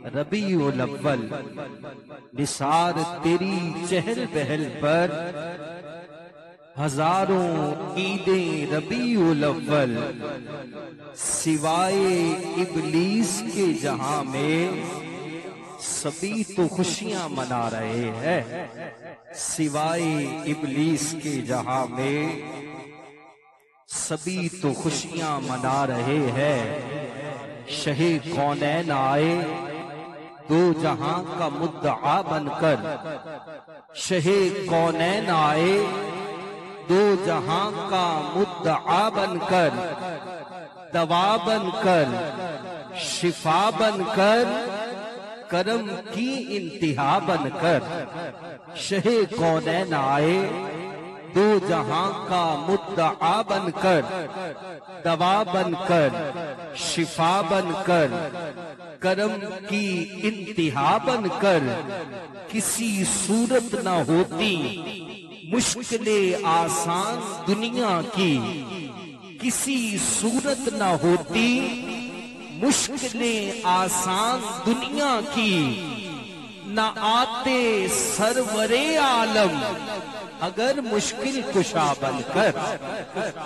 रबीउल अव्वल, निसार तेरी चहल पहल पर हजारों ईदें रबीउल अव्वल, सिवाय इबलीस के जहां में सभी तो खुशियां मना रहे हैं। सिवाय इबलीस के जहां में सभी तो खुशियां मना रहे हैं। शहे कौनैन आए दो जहां का मुद्दआ बनकर, शहे कौनैन आए दो जहां का मुद्दआ बनकर, दवा बनकर शिफा बनकर, करम की इंतहा बनकर। शहे कौनैन आए दो जहां का मुद्दआ बनकर, दवा बनकर शिफा बनकर, करम की इंतहा बनकर। किसी सूरत न होती मुश्किलें आसान दुनिया की, किसी सूरत न होती मुश्किलें आसान दुनिया की। न आते सरवरे आलम अगर मुश्किल कुशा बनकर,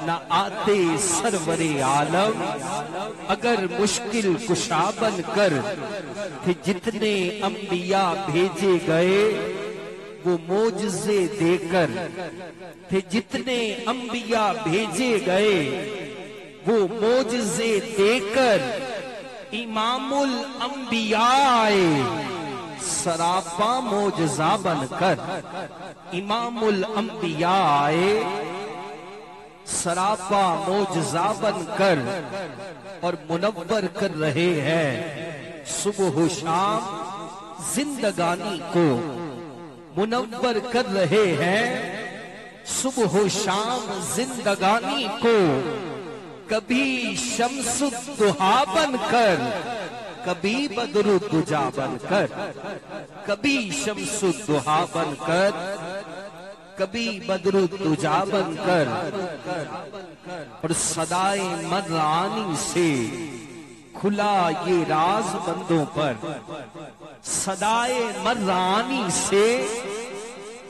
न आते सरवरे आलम अगर मुश्किल कुशा बनकर। थे जितने अंबिया भेजे गए वो मोजज़े देकर, थे जितने अंबिया भेजे गए वो मोजज़े देकर। इमामुल अंबिया आए सरापा मोजज़ा बनकर, इमामुल अंबिया आए सरापा मोजज़ा बनकर। और मुनव्वर कर रहे हैं सुबह शाम जिंदगानी को, मुनव्वर कर रहे हैं सुबह शाम जिंदगानी को। कभी शम्सुद्दुहा बनकर, कभी बदरुद्दुजा बनकर, कभी शम्सुद्दुहा बनकर, कभी बदरुद्दुजा बनकर। और सदाए मर्रानी से खुला ये राज बंदों पर, सदाए मर्रानी से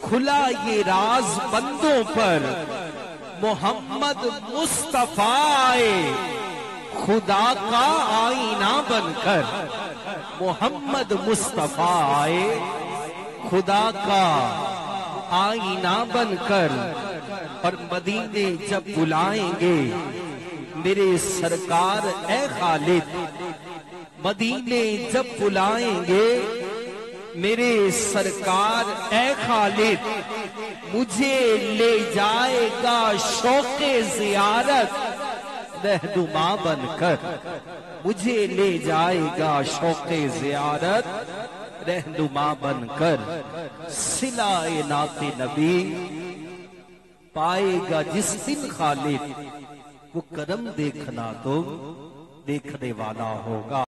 खुला ये राज बंदों पर। मोहम्मद मुस्तफा आए खुदा का आईना बनकर, मोहम्मद मुस्तफा आए खुदा का आईना बनकर। और मदीने जब बुलाएंगे मेरे सरकार ए खालिद, मदीने जब बुलाएंगे मेरे सरकार ए खालिद, मुझे ले जाएगा शौक़े ज़ियारत रहनुमा बनकर, मुझे ले जाएगा शौक़े ज़ियारत रहनुमा बनकर। सिलाए नाते नबी पाएगा जिस दिन खालिद, वो करम देखना तो देखने वाला होगा।